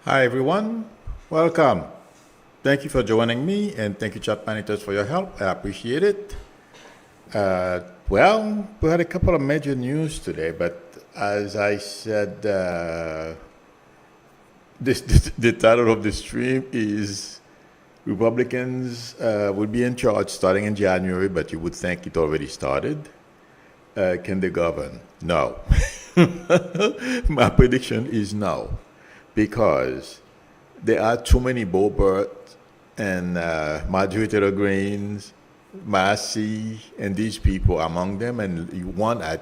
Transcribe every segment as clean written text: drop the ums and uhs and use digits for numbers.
Hi, everyone. Welcome. Thank you for joining me, and thank you, Chat Managers, for your help. I appreciate it. Well, we had a couple of major news today, but as I said, the title of the stream is Republicans will be in charge starting in January, but you would think it already started. Can they govern? No. My prediction is no, because there are too many Bobert and Marjorie Taylor Greens, Massey, and these people among them, and one I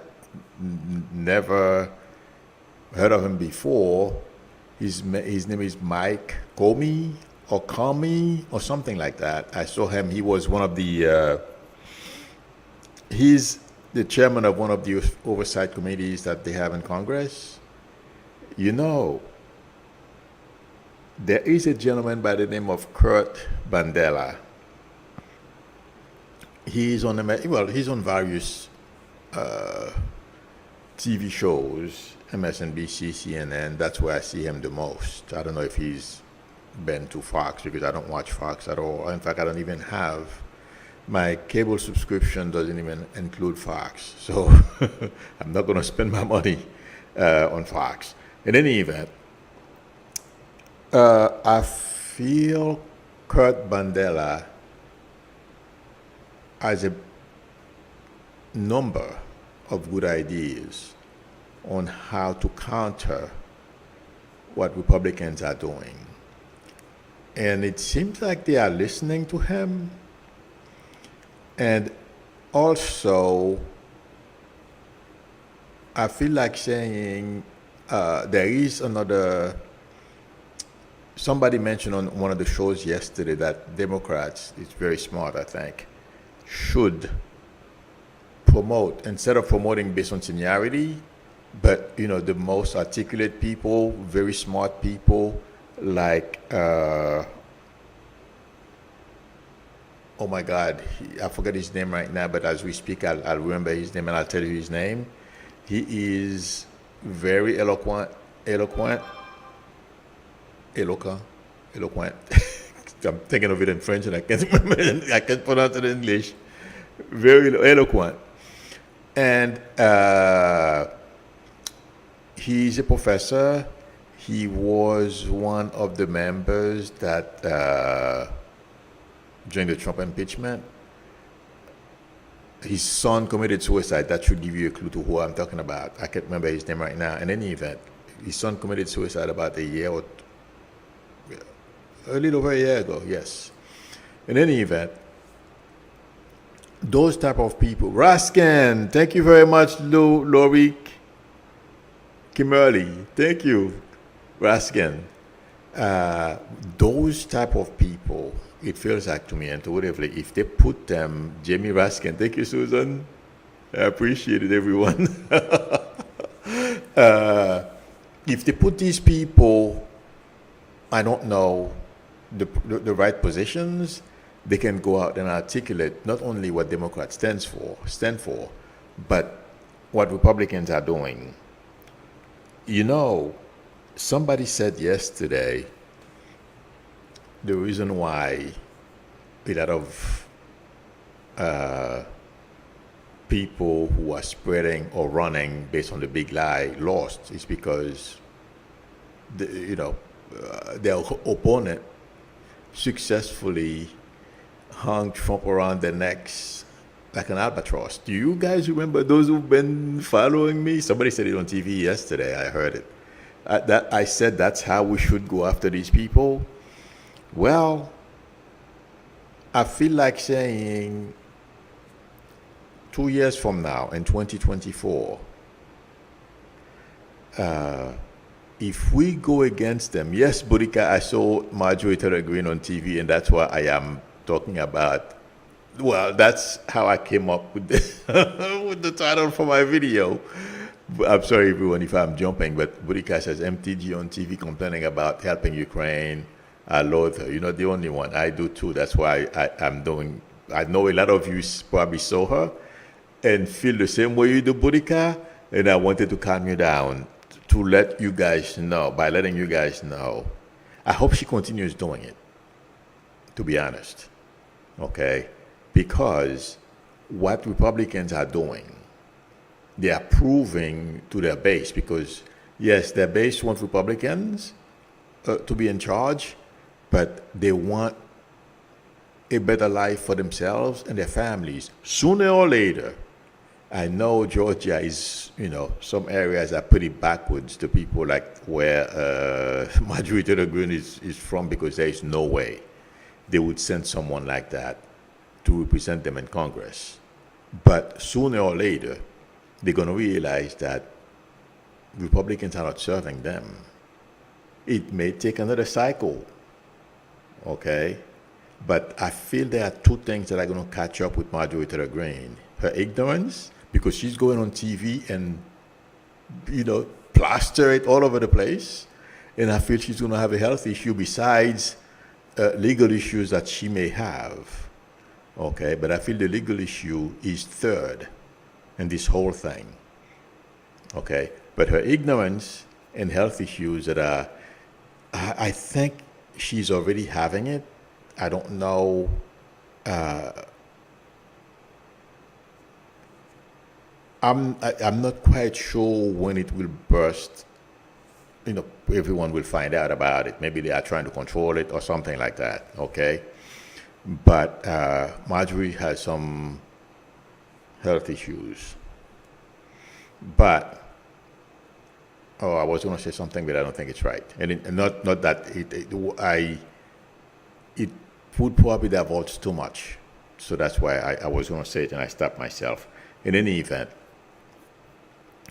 never heard of him before. His name is Mike Comey or Comey or something like that. I saw him. He was one of the. He's the chairman of one of the oversight committees that they have in Congress. You know, there is a gentleman by the name of Kurt Bandela. He's on he's on various TV shows, MSNBC, CNN. That's where I see him the most. I don't know if he's been to Fox because I don't watch Fox at all. In fact, I don't even have my cable subscription doesn't even include Fox, so I'm not going to spend my money on Fox. In any event, I feel Kurt Bandela has a number of good ideas on how to counter what Republicans are doing. And it seems like they are listening to him. And also, I feel like saying there is another. Somebody mentioned on one of the shows yesterday that Democrats, it's very smart, I think, should promote, instead of promoting based on seniority, but the most articulate people, very smart people, like oh my God, I forget his name right now, but as we speak, I'll remember his name and I'll tell you his name. He is very eloquent. I'm thinking of it in French and I can't remember. I can't pronounce it in English. Very eloquent, and he's a professor. He was one of the members that during the Trump impeachment, his son committed suicide. That should give you a clue to who I'm talking about. I can't remember his name right now. In any event, his son committed suicide about a little over a year ago, yes. In any event, those type of people. Raskin, thank you very much, Lori Kimberly. Thank you, Raskin. Those type of people, it feels like to me intuitively, if they put them, Jamie Raskin, thank you, Susan. I appreciate it, everyone. If they put these people, I don't know, the right positions, they can go out and articulate not only what Democrats stand for, but what Republicans are doing. Somebody said yesterday the reason why a lot of people who are spreading or running based on the big lie lost is because their opponent successfully hung Trump around their necks like an albatross. Do you guys remember, those who've been following me? Somebody said it on TV yesterday. I heard it. I said that's how we should go after these people. Well, I feel like saying 2 years from now, in 2024, if we go against them, yes, Burika, I saw Marjorie Taylor Greene on TV, and that's why I am talking about. Well, that's how I came up with with the title for my video. I'm sorry, everyone, if I'm jumping, but Burika says MTG on TV complaining about helping Ukraine. I loathe her. You're not the only one. I do too. That's why I'm doing. I know a lot of you probably saw her and feel the same way you do, Burika. And I wanted to calm you down to let you guys know, by letting you guys know I hope she continues doing it, to be honest. Okay? Because what Republicans are doing, they are proving to their base, because yes, their base wants Republicans to be in charge, but they want a better life for themselves and their families. Sooner or later, I know Georgia is, some areas are pretty backwards to people like where Marjorie Taylor Greene is from, because there is no way they would send someone like that to represent them in Congress. But sooner or later, they're going to realize that Republicans are not serving them. It may take another cycle, okay? But I feel there are two things that are going to catch up with Marjorie Taylor Greene. Her ignorance, because she's going on TV and, plaster it all over the place. And I feel she's going to have a health issue besides legal issues that she may have. Okay, but I feel the legal issue is third in this whole thing. Okay, but her ignorance and health issues that are, I think she's already having it. I don't know. I'm not quite sure when it will burst. Everyone will find out about it. Maybe they are trying to control it or something like that. Okay, but Marjorie has some health issues. But I was going to say something, but I don't think it's right. And not that it would probably divulge too much. So that's why I was going to say it and I stopped myself. In any event,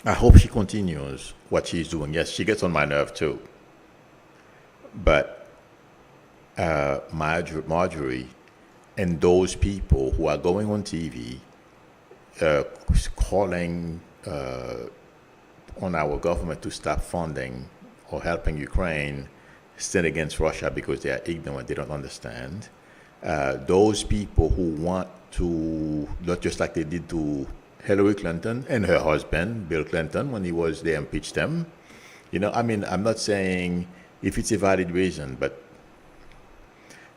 I hope she continues what she's doing. Yes, she gets on my nerve too. But Marjorie and those people who are going on TV, calling on our government to stop funding or helping Ukraine, stand against Russia because they are ignorant, they don't understand. Those people who want to, not just like they did to Hillary Clinton and her husband, Bill Clinton, when they impeached him. I'm not saying if it's a valid reason, but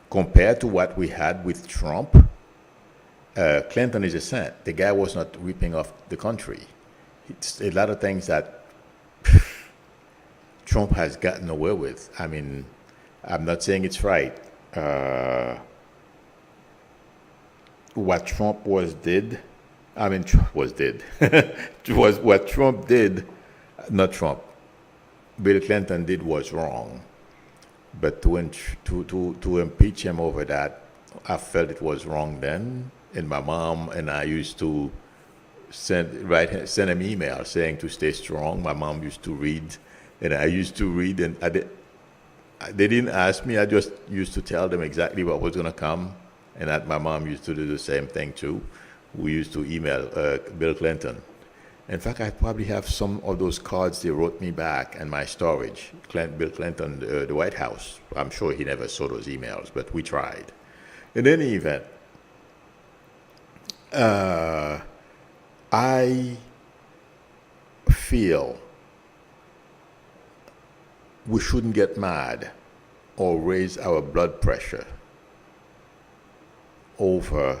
compared to what we had with Trump, Clinton is a saint. The guy was not ripping off the country. It's a lot of things that Trump has gotten away with. I'm not saying it's right. What Trump did. Was what Trump did, not Trump. Bill Clinton did was wrong. But to impeach him over that, I felt it was wrong then. And my mom and I used to send him email saying to stay strong. My mom used to read, and I used to read, and they didn't ask me. I just used to tell them exactly what was going to come, and that my mom used to do the same thing too. We used to email Bill Clinton. In fact, I probably have some of those cards they wrote me back in my storage. Bill Clinton, the White House. I'm sure he never saw those emails, but we tried. In any event, I feel we shouldn't get mad or raise our blood pressure over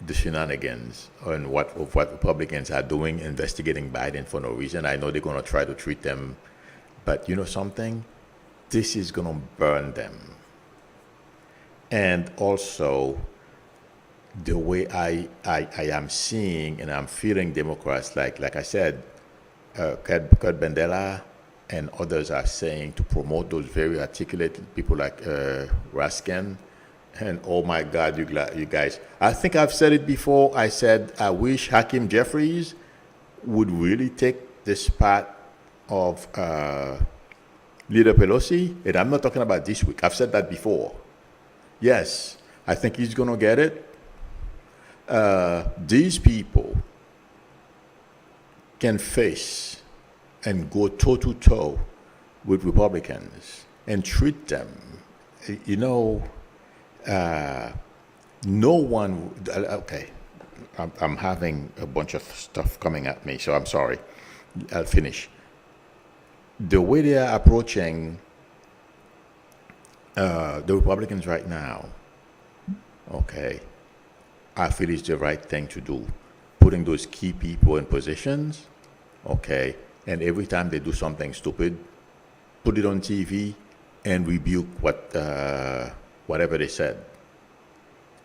the shenanigans and what Republicans are doing, investigating Biden for no reason. I know they're going to try to treat them, but you know something? This is going to burn them. And also, the way I am seeing and I'm feeling Democrats, like I said, Kurt Bandela and others are saying to promote those very articulate people like Raskin. And oh my God, you guys, I think I've said it before. I said, I wish Hakeem Jeffries would really take the spot of Leader Pelosi. And I'm not talking about this week. I've said that before. Yes, I think he's going to get it. These people can face and go toe-to-toe with Republicans and treat them, no one, okay, I'm having a bunch of stuff coming at me, so I'm sorry. I'll finish. The way they are approaching The Republicans right now, okay, I feel it's the right thing to do. Putting those key people in positions, okay, and every time they do something stupid, put it on TV and rebuke whatever they said.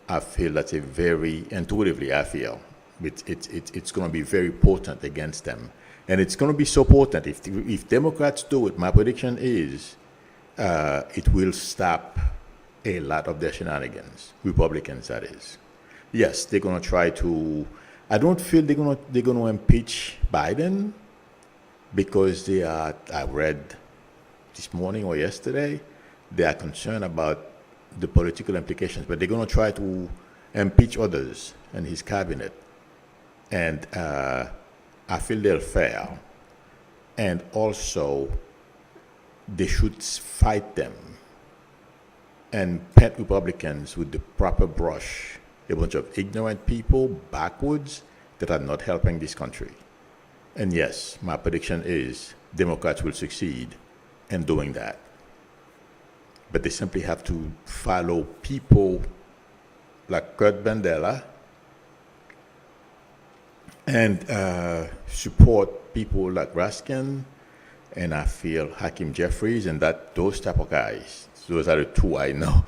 I feel that's a very intuitively. I feel it's going to be very potent against them, and it's going to be so potent if Democrats do it. My prediction is it will stop a lot of their shenanigans. Republicans, that is. Yes, they're going to try to. I don't feel they're going to impeach Biden because they are. I read this morning or yesterday, they are concerned about the political implications, but they're going to try to impeach others in his cabinet. And I feel they'll fail. And also, they should fight them and paint Republicans with the proper brush, a bunch of ignorant people backwards that are not helping this country. And yes, my prediction is Democrats will succeed in doing that. But they simply have to follow people like Kurt Bandela and support people like Raskin, and I feel Hakeem Jeffries and those type of guys. Those are the two I know.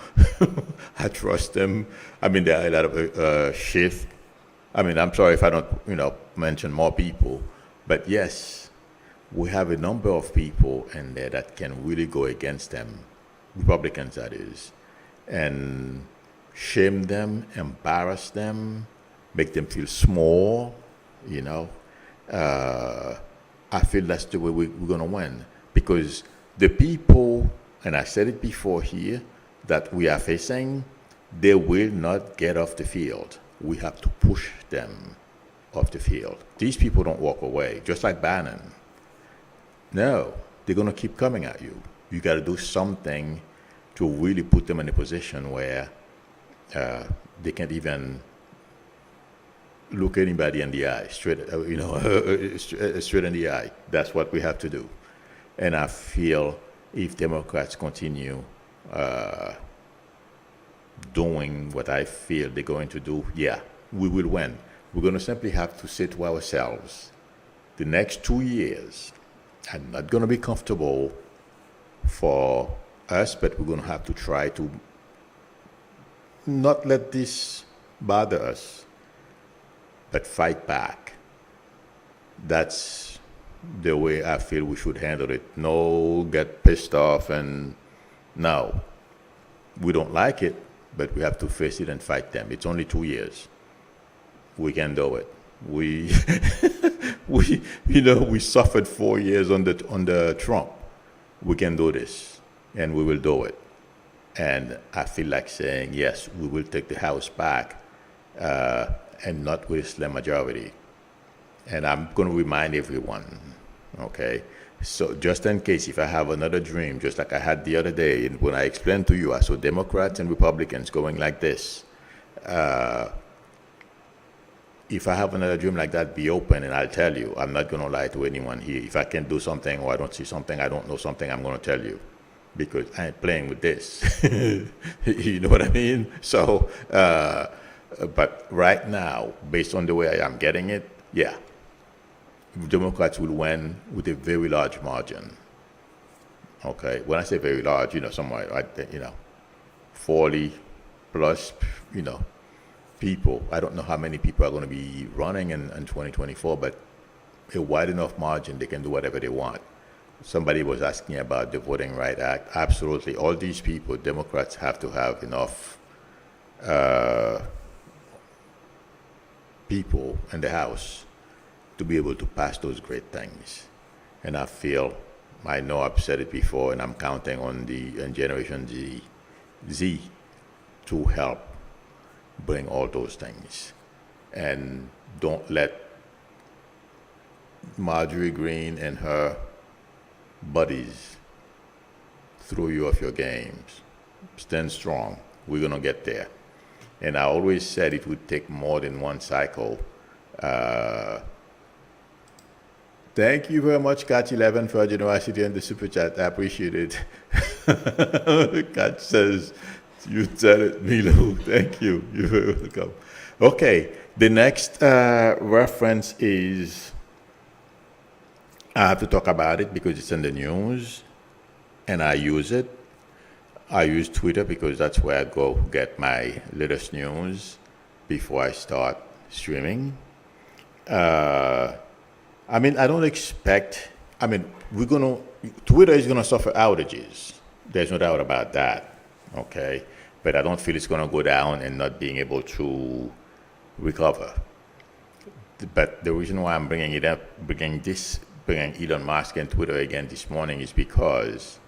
I trust them. I mean, there are a lot of shift. I mean, I'm sorry if I don't, mention more people, but yes, we have a number of people in there that can really go against them, Republicans that is, and shame them, embarrass them, make them feel small, I feel that's the way we're going to win. Because the people, and I said it before here, that we are facing, they will not get off the field. We have to push them off the field. These people don't walk away, just like Bannon. No, they're going to keep coming at you. You got to do something to really put them in a position where they can't even look anybody in the eye, straight in the eye. That's what we have to do. And I feel if Democrats continue doing what I feel they're going to do, yeah, we will win. We're going to simply have to say to ourselves, the next 2 years are not going to be comfortable for us, but we're going to have to try to not let this bother us, but fight back. That's the way I feel we should handle it. No, get pissed off and no. We don't like it, but we have to face it and fight them. It's only 2 years. We can do it. We we suffered 4 years under Trump. We can do this, and we will do it. And I feel like saying, yes, we will take the House back, and not with a slim majority. And I'm going to remind everyone, okay? So just in case, if I have another dream, just like I had the other day, and when I explained to you, I saw Democrats and Republicans going like this. If I have another dream like that, be open, and I'll tell you. I'm not going to lie to anyone here. If I can do something or I don't see something, I don't know something, I'm going to tell you. Because I ain't playing with this. You know what I mean? So, but right now, based on the way I am getting it, yeah, Democrats will win with a very large margin. Okay, when I say very large, somewhere, 40 plus, people. I don't know how many people are going to be running in 2024, but a wide enough margin, they can do whatever they want. Somebody was asking about the Voting Rights Act. Absolutely, all these people, Democrats have to have enough people in the House to be able to pass those great things. And I know I've said it before, and I'm counting on Generation Z to help bring all those things. And don't let Marjorie Greene and her buddies throw you off your games. Stand strong. We're going to get there. And I always said it would take more than one cycle to Thank you very much, Catch 11 for generosity and the super chat. I appreciate it. Catch says, you tell it, Milo. Thank you. You're very welcome. Okay, the next reference is, I have to talk about it because it's in the news and I use it. I use Twitter because that's where I go get my latest news before I start streaming. I don't expect, Twitter is gonna suffer outages. There's no doubt about that, okay? But I don't feel it's gonna go down and not being able to recover. But the reason why I'm bringing it up, bringing Elon Musk and Twitter again this morning is because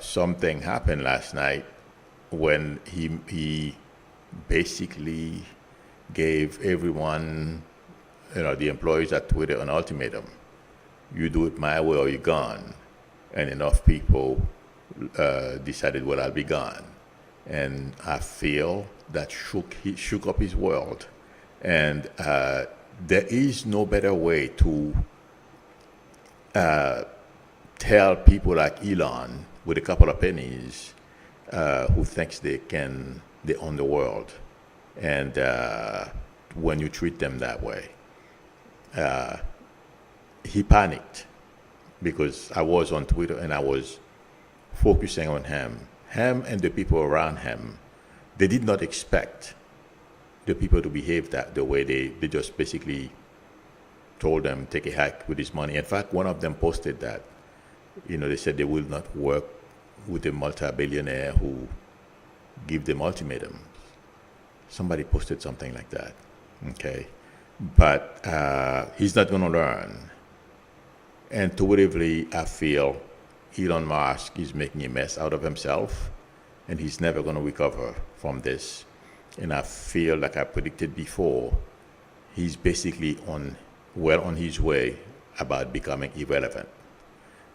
something happened last night when he basically gave everyone, the employees at Twitter an ultimatum. You do it my way or you're gone. And enough people decided, well, I'll be gone. And I feel that shook up his world. And there is no better way to tell people like Elon with a couple of pennies who thinks they own the world. And when you treat them that way. He panicked because I was on Twitter and I was focusing on him. Him and the people around him, they did not expect the people to behave the way they just basically told them take a hike with his money. In fact, one of them posted that, they said they will not work with a multi-billionaire who give them ultimatums. Somebody posted something like that, okay? But he's not going to learn. Intuitively, I feel Elon Musk is making a mess out of himself, and he's never going to recover from this. And I feel, like I predicted before, he's basically on his way about becoming irrelevant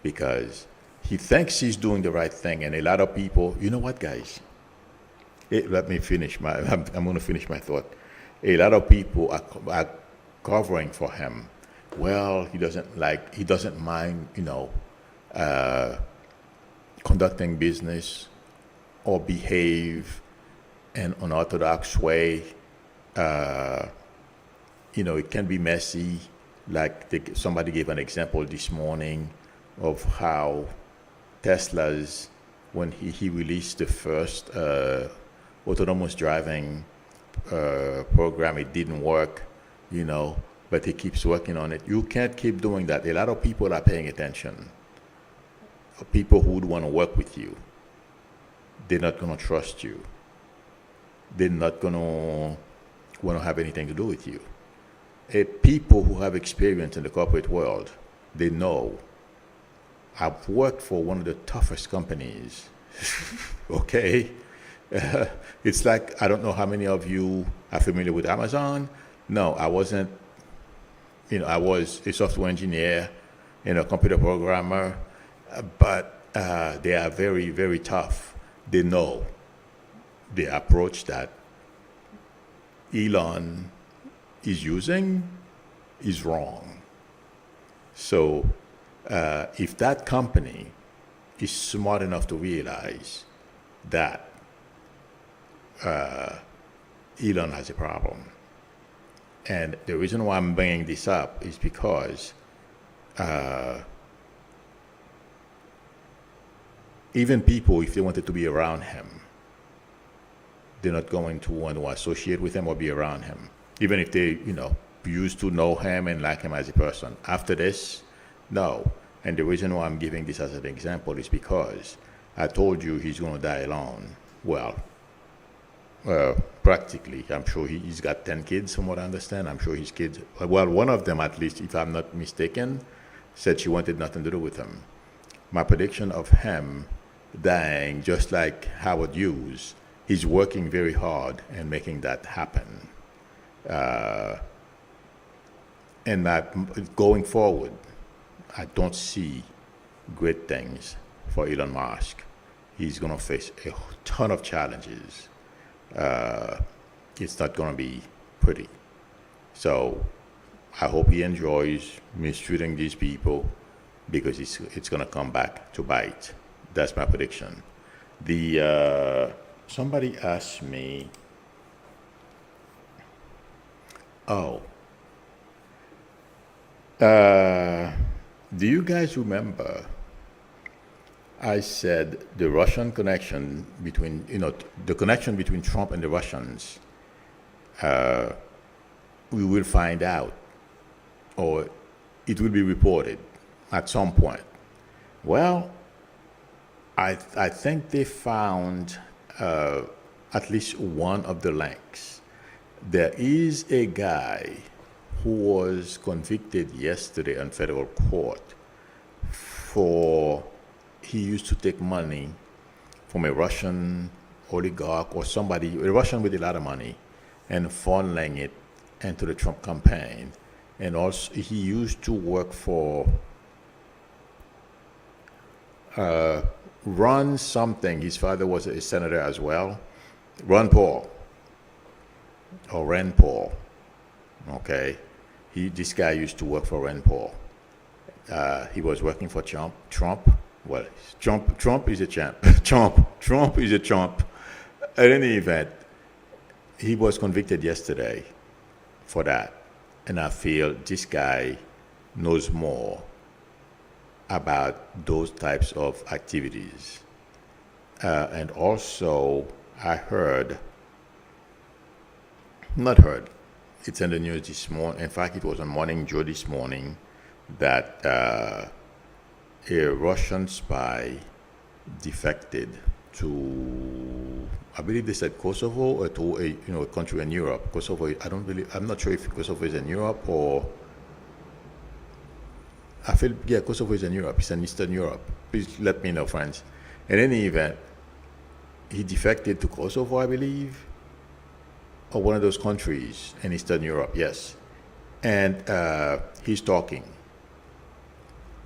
because he thinks he's doing the right thing. And a lot of people, you know what, guys? Let me finish I'm going to finish my thought. A lot of people are covering for him. Well, he doesn't mind, conducting business or behave in an unorthodox way. It can be messy. Like somebody gave an example this morning of how Tesla's, when he released the first autonomous driving program, it didn't work, but he keeps working on it. You can't keep doing that. A lot of people are paying attention. People who would want to work with you, they're not going to trust you. They're not going to want to have anything to do with you. People who have experience in the corporate world, they know. I've worked for one of the toughest companies, okay? It's like, I don't know how many of you are familiar with Amazon. No, I wasn't. I was a software engineer, a computer programmer, but they are very, very tough. They know the approach that Elon is using is wrong. So if that company is smart enough to realize that Elon has a problem. And the reason why I'm bringing this up is because even people, if they wanted to be around him, they're not going to want to associate with him or be around him. Even if they, used to know him and like him as a person. After this, no. And the reason why I'm giving this as an example is because I told you he's going to die alone. Well, practically. I'm sure he's got 10 kids, from what I understand. I'm sure his kids, well, one of them at least, if I'm not mistaken, said she wanted nothing to do with him. My prediction of him dying, just like Howard Hughes, he's working very hard and making that happen. And going forward, I don't see great things for Elon Musk. He's going to face a ton of challenges. It's not going to be pretty. So I hope he enjoys mistreating these people because it's going to come back to bite. That's my prediction. The somebody asked me, oh, do you guys remember I said the Russian connection between, the connection between Trump and the Russians, we will find out, or it will be reported at some point. Well, I think they found at least one of the links. There is a guy who was convicted yesterday in federal court for he used to take money from a Russian oligarch or somebody, a Russian with a lot of money, and funneling it into the Trump campaign. And also, he used to work for Ron something. His father was a senator as well. Ron Paul or Rand Paul. Okay, this guy used to work for Rand Paul. He was working for Trump. Well, Trump is a champ. Trump is a chump. At any event, he was convicted yesterday for that. And I feel this guy knows more about those types of activities. And also, I it's in the news this morning. In fact, it was on Morning Joe this morning that a Russian spy defected to, I believe they said Kosovo, or to a country in Europe. Kosovo, I'm not sure if Kosovo is in Europe or, Kosovo is in Europe. It's in Eastern Europe. Please let me know, friends. In any event, he defected to Kosovo, I believe, or one of those countries in Eastern Europe, yes. And he's talking.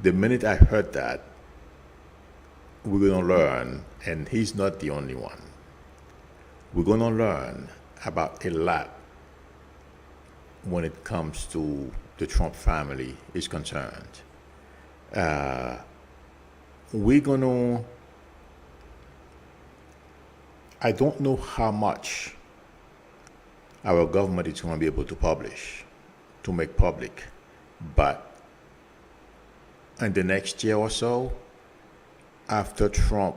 The minute I heard that, we're going to learn, and he's not the only one. We're going to learn about a lot when it comes to the Trump family is concerned. We're going to, I don't know how much our government is going to be able to publish, to make public, but in the next year or so, after Trump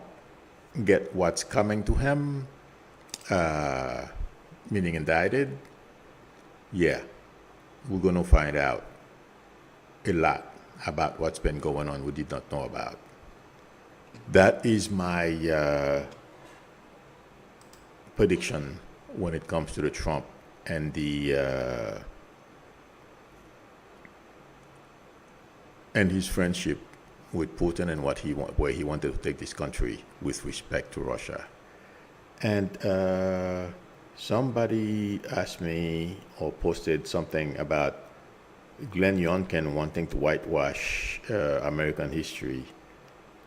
get what's coming to him, meaning indicted, yeah, we're going to find out a lot about what's been going on we did not know about. That is my prediction when it comes to the Trump and the and his friendship with Putin and where he wanted to take this country with respect to Russia. And somebody asked me or posted something about Glenn Youngkin wanting to whitewash American history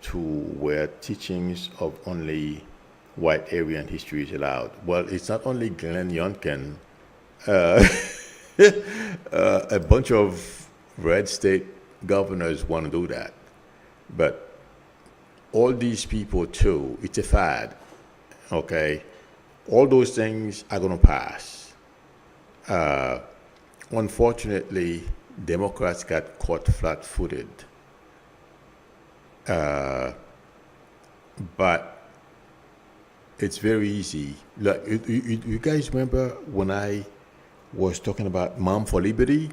to where teachings of only white Aryan history is allowed. Well, it's not only Glenn Youngkin. A bunch of red state governors want to do that. But all these people too, it's a fad, okay? All those things are going to pass. Unfortunately, Democrats got caught flat-footed. But it's very easy. Like, you guys remember when I was talking about Mom for Liberty?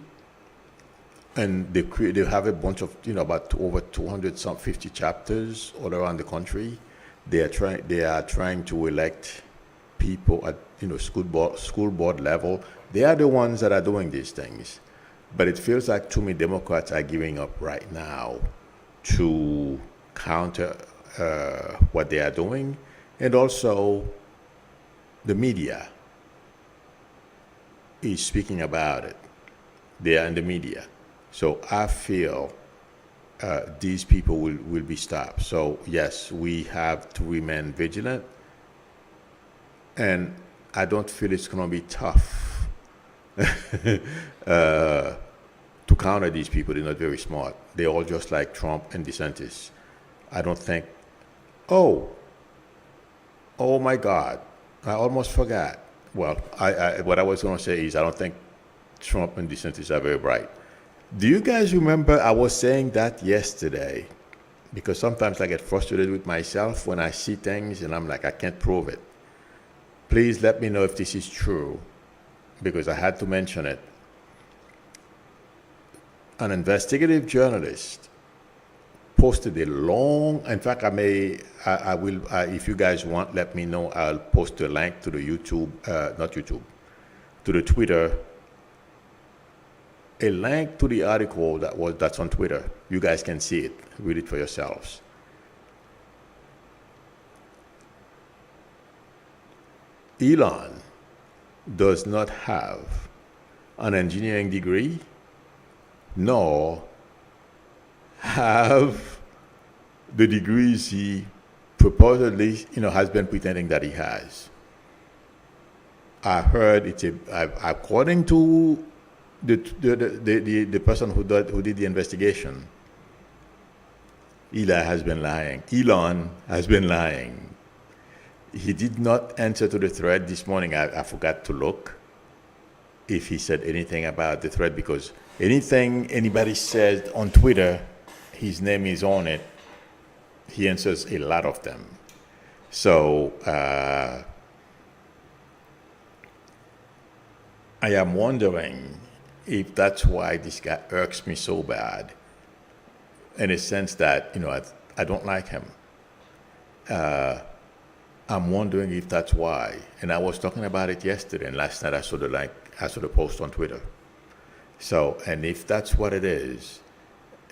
And they have a bunch of, about over 250 chapters all around the country. They are trying to elect people at, school board level. They are the ones that are doing these things. But it feels like too many Democrats are giving up right now to counter what they are doing. And also, the media is speaking about it. They are in the media. So I feel these people will be stopped. So yes, we have to remain vigilant. And I don't feel it's going to be tough counter these people, they're not very smart. They're all just like Trump and DeSantis. I don't think, oh, oh my God, I almost forgot. Well, what I was going to say is I don't think Trump and DeSantis are very bright. Do you guys remember I was saying that yesterday? Because sometimes I get frustrated with myself when I see things and I'm like, I can't prove it. Please let me know if this is true, because I had to mention it. An investigative journalist posted a long, in fact, I will, if you guys want, let me know. I'll post a link to the YouTube, not YouTube, to the Twitter, a link to the article that's on Twitter. You guys can see it, read it for yourselves. Elon does not have an engineering degree, nor have the degrees he purportedly, has been pretending that he has. I heard according to the person who did the investigation, Elon has been lying. He did not answer to the thread this morning. I forgot to look if he said anything about the thread, because anything anybody says on Twitter, his name is on it. He answers a lot of them. So I am wondering if that's why this guy irks me so bad, in a sense that, I don't like him. I'm wondering if that's why. And I was talking about it yesterday, and last night I saw the post on Twitter. So, and if that's what it is,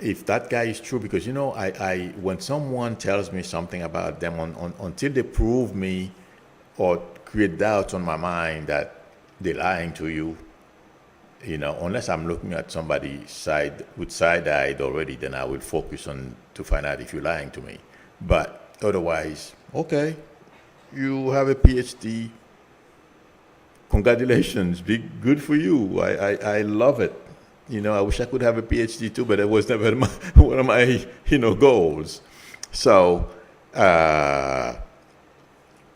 if that guy is true, because I when someone tells me something about them, until they prove me or create doubts on my mind that they're lying to you, unless I'm looking at somebody with side-eyed already, then I will focus on to find out if you're lying to me. But otherwise, okay, you have a PhD. Congratulations, good for you. I love it. I wish I could have a PhD too, but it was never one of my goals. So,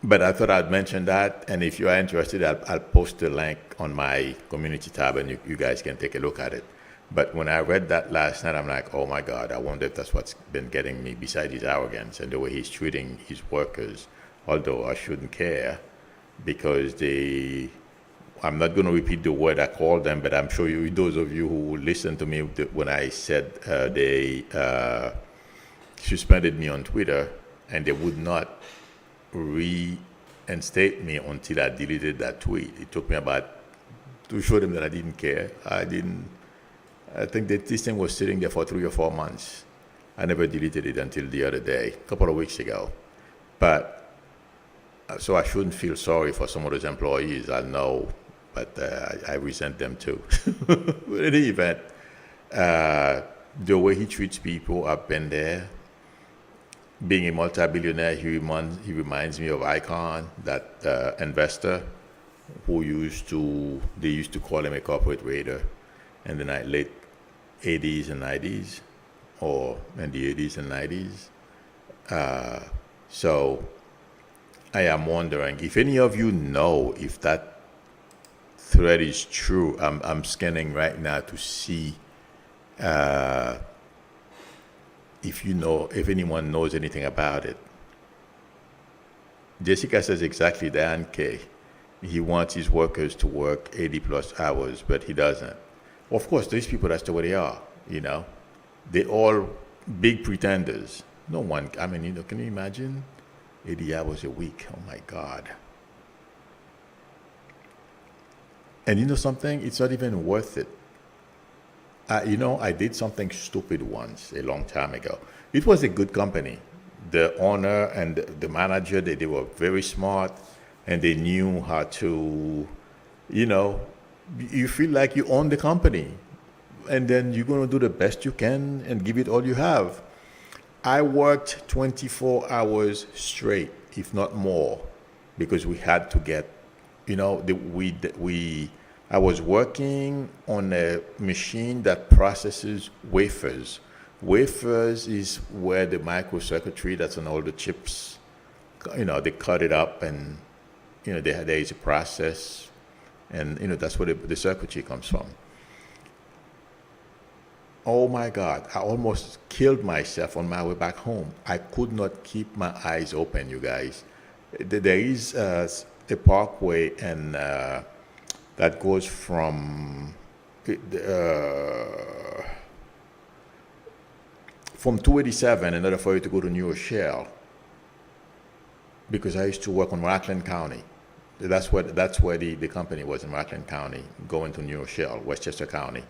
but I thought I'd mention that, and if you are interested, I'll post a link on my community tab, and you guys can take a look at it. But when I read that last night, I'm like, oh my God, I wonder if that's what's been getting me, besides his arrogance and the way he's treating his workers, although I shouldn't care, because I'm not going to repeat the word I called them, but I'm sure those of you who listened to me when I said they suspended me on Twitter, and they would not reinstate me until I deleted that tweet. It took me to show them that I didn't care. I think that this thing was sitting there for 3 or 4 months. I never deleted it until the other day, a couple of weeks ago. But, so I shouldn't feel sorry for some of those employees, I know, but I resent them too. But in any event, the way he treats people, I've been there. Being a multi-billionaire, he reminds me of Icon, that investor who they used to call him a corporate raider in the late 80s and 90s, or in the 80s and 90s. So I am wondering if any of you know if that thread is true. I'm scanning right now to see if anyone knows anything about it. Jessica says exactly, Diane K. He wants his workers to work 80 plus hours, but he doesn't. Of course, these people, that's the way they are, They're all big pretenders. No one, can you imagine? 80 hours a week, oh my God. And you know something? It's not even worth it. I did something stupid once a long time ago. It was a good company. The owner and the manager, they were very smart, and they knew how to, you feel like you own the company, and then you're going to do the best you can and give it all you have. I worked 24 hours straight, if not more, because we had to get, I was working on a machine that processes wafers. Wafers is where the microcircuitry that's on all the chips, they cut it up and, there is a process, and, that's where the circuitry comes from. Oh my God, I almost killed myself on my way back home. I could not keep my eyes open, you guys. There is a parkway and that goes from 287 in order for you to go to New Rochelle, because I used to work on Rockland County. That's where the company was, in Rockland County, going to New Rochelle, Westchester County.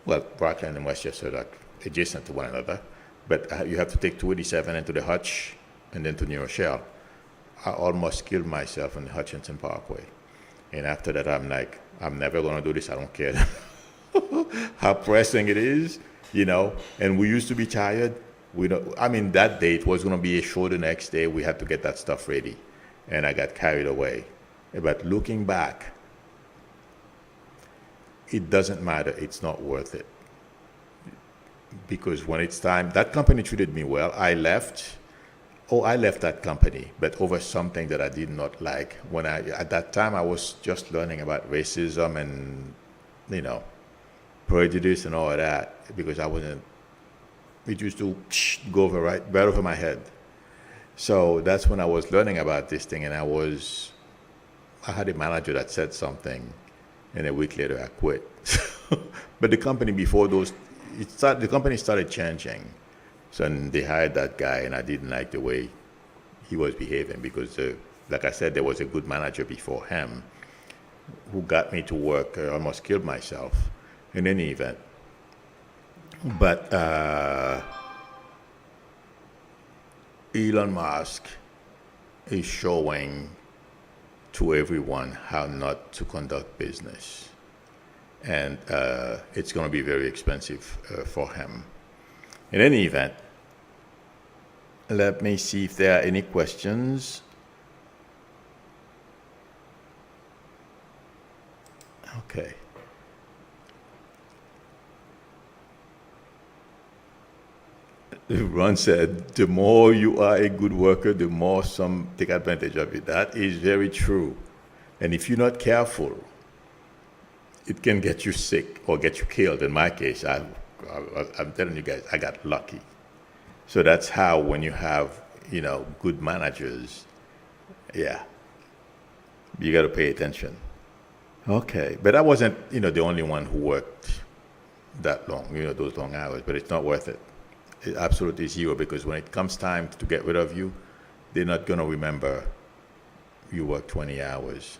Well, Rockland and Westchester are adjacent to one another, but you have to take 287 into the Hutch and then to New Rochelle. I almost killed myself on the Hutchinson Parkway. And after that, I'm like, I'm never going to do this. I don't care how pressing it is, And we used to be tired. That day it was going to be a show the next day. We had to get that stuff ready. And I got carried away. But looking back, it doesn't matter. It's not worth it. Because when it's time, that company treated me well. I left that company, but over something that I did not like. At that time, I was just learning about racism and, prejudice and all of that, because it used to go over right over my head. So that's when I was learning about this thing, and I had a manager that said something, and a week later I quit. But the company before the company started changing. So they hired that guy, and I didn't like the way he was behaving, because, like I said, there was a good manager before him who got me to work. I almost killed myself in any event. But Elon Musk is showing to everyone how not to conduct business. And it's going to be very expensive for him. In any event, let me see if there are any questions. Okay. Ron said, the more you are a good worker, the more some take advantage of it. That is very true. And if you're not careful, it can get you sick or get you killed. In my case, I'm telling you guys, I got lucky. So that's how, when you have, good managers, yeah, you got to pay attention. Okay, but I wasn't, the only one who worked that long, those long hours, but it's not worth it. It absolutely zero, because when it comes time to get rid of you, they're not going to remember you worked 20 hours.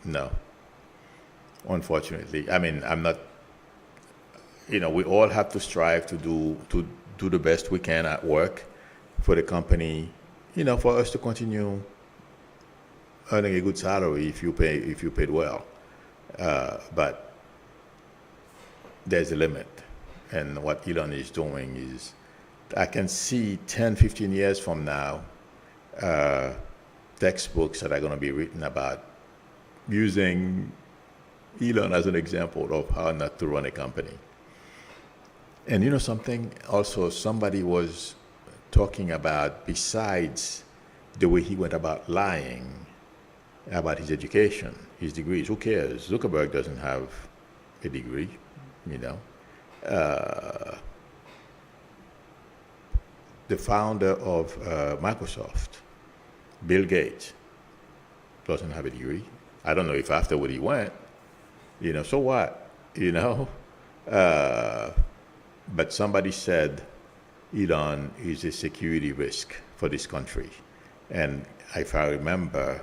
No. Unfortunately. I'm not, we all have to strive to do the best we can at work for the company, for us to continue earning a good salary if you paid well. But there's a limit. And what Elon is doing is, I can see 10, 15 years from now, textbooks that are going to be written about using Elon as an example of how not to run a company. And something also, somebody was talking about, besides the way he went about lying about his education, his degrees. Who cares? Zuckerberg doesn't have a degree, The founder of Microsoft, Bill Gates, doesn't have a degree. I don't know if afterward he went, so what, but somebody said Elon is a security risk for this country. And if I remember,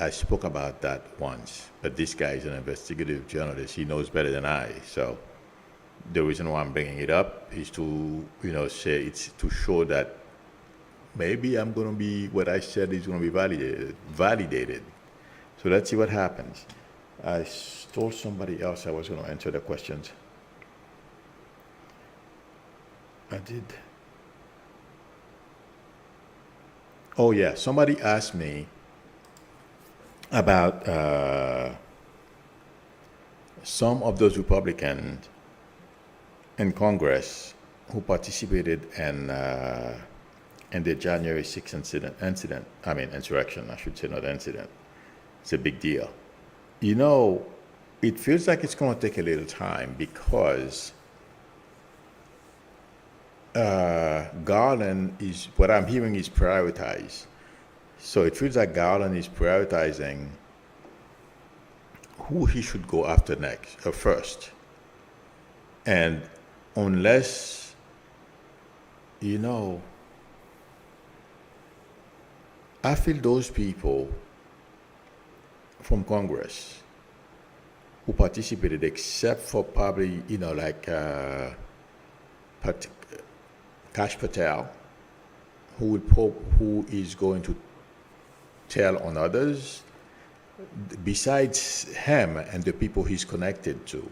I spoke about that once, but this guy is an investigative journalist. He knows better than I. So the reason why I'm bringing it up is to, say it's to show that maybe I'm going to be, what I said is going to be validated. So let's see what happens. I told somebody else I was going to answer the questions. I did. Oh yeah, somebody asked me about some of those Republicans in Congress who participated in the January 6th insurrection, I should say, not incident. It's a big deal. You know, it feels like it's going to take a little time because Garland is, what I'm hearing is prioritized. So it feels like Garland is prioritizing who he should go after next, or first. And unless, you know, I feel those people from Congress who participated, except for probably, you know, like Kash Patel, who is going to tell on others, besides him and the people he's connected to,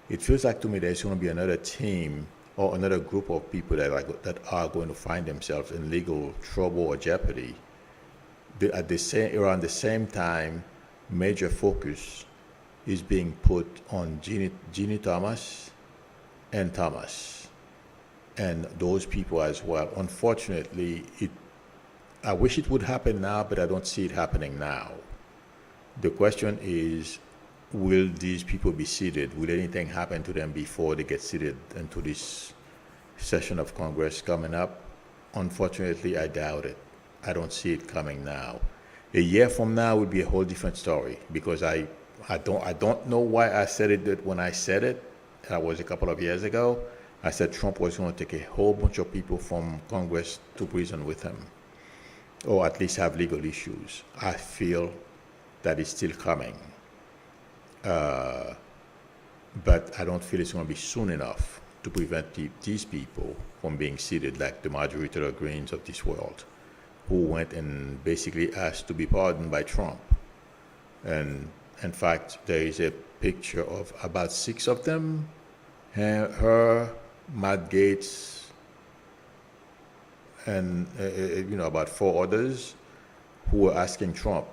it feels like to me there's going to be another team or another group of people that are going to find themselves in legal trouble or jeopardy. Around the same time, major focus is being put on Ginny Thomas and Thomas, and those people as well. Unfortunately, I wish it would happen now, but I don't see it happening now. The question is, will these people be seated? Will anything happen to them before they get seated into this session of Congress coming up? Unfortunately, I doubt it. I don't see it coming now. A year from now would be a whole different story, because I don't know why I said it that when I said it. That was a couple of years ago. I said Trump was going to take a whole bunch of people from Congress to prison with him, or at least have legal issues. I feel that it's still coming. But I don't feel it's going to be soon enough to prevent these people from being seated like the Marjorie Taylor Greens of this world, who went and basically asked to be pardoned by Trump. And in fact, there is a picture of about 6 of them, her, Matt Gaetz, and about 4 others who were asking Trump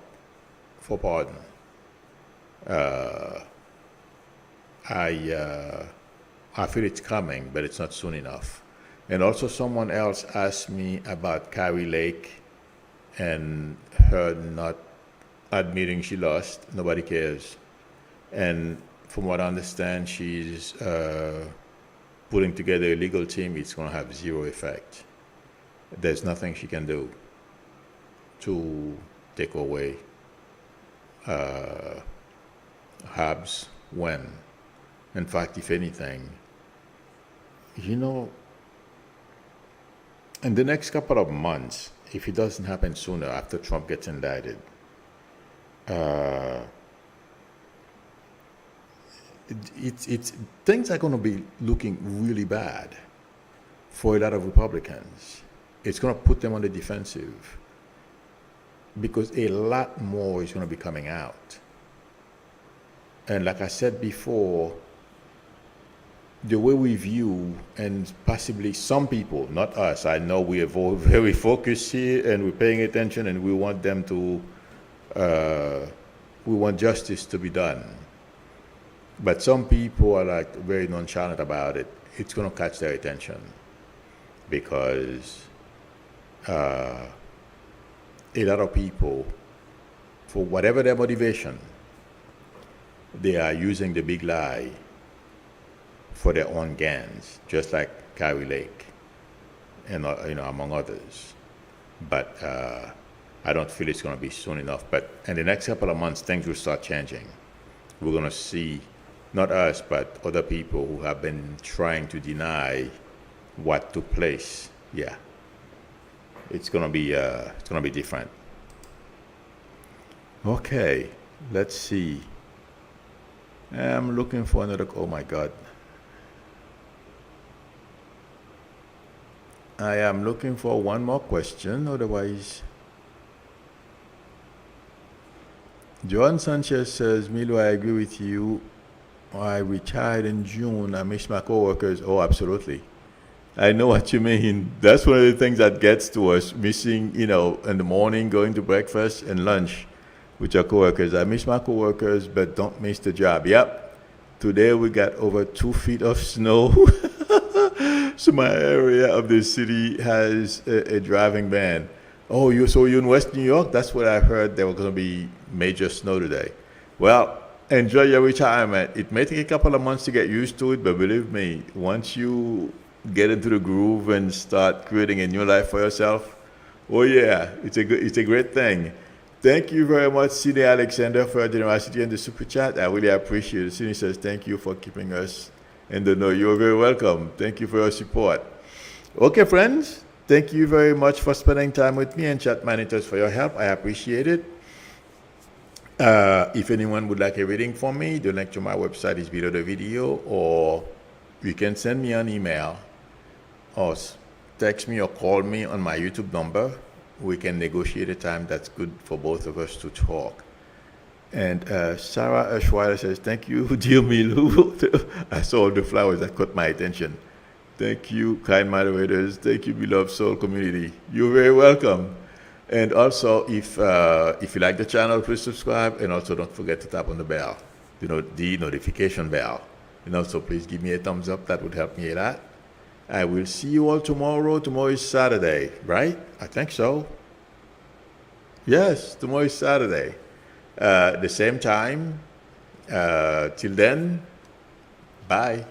for pardon. I feel it's coming, but it's not soon enough. And also someone else asked me about Kari Lake and her not admitting she lost. Nobody cares. And from what I understand, she's putting together a legal team. It's going to have zero effect. There's nothing she can do to take away Habs win. In fact, if anything, in the next couple of months, if it doesn't happen sooner after Trump gets indicted, things are going to be looking really bad for a lot of Republicans. It's going to put them on the defensive because a lot more is going to be coming out. And like I said before, the way we view, and possibly some people, not us, I know we are very focused here and we're paying attention and we want them to, we want justice to be done. But some people are like very nonchalant about it. It's going to catch their attention because a lot of people, for whatever their motivation, they are using the big lie for their own gains, just like Kari Lake, and among others. But I don't feel it's going to be soon enough. But in the next couple of months, things will start changing. We're going to see, not us, but other people who have been trying to deny what took place. Yeah, it's going to be different. Okay, let's see. I'm looking for another. Oh my God. I am looking for one more question, otherwise. Joan Sanchez says, Milo, I agree with you. I retired in June. I miss my coworkers. Oh, absolutely. I know what you mean. That's one of the things that gets to us, missing, in the morning, going to breakfast and lunch with your coworkers. I miss my coworkers, but don't miss the job. Yep. Today we got over 2 feet of snow. So my area of the city has a driving ban. Oh, you're in West New York? That's what I heard. There was going to be major snow today. Well, enjoy your retirement. It may take a couple of months to get used to it, but believe me, once you get into the groove and start creating a new life for yourself, oh yeah, it's a great thing. Thank you very much, Sidney Alexander, for your generosity in the super chat. I really appreciate it. Sidney says thank you for keeping us in the know. You're very welcome. Thank you for your support. Okay, friends, thank you very much for spending time with me, and chat managers for your help. I appreciate it. If anyone would like a reading from me, the link to my website is below the video, or you can send me an email or text me or call me on my YouTube number. We can negotiate a time that's good for both of us to talk. And Sarah Ashweiler says, thank you, dear Milu. I saw the flowers that caught my attention. Thank you, kind moderators. Thank you, beloved soul community. You're very welcome. And also, if you like the channel, please subscribe. And also, don't forget to tap on the bell, the notification bell. And also, please give me a thumbs up. That would help me a lot. I will see you all tomorrow. Tomorrow is Saturday, right? I think so. Yes, tomorrow is Saturday. The same time. Till then, bye.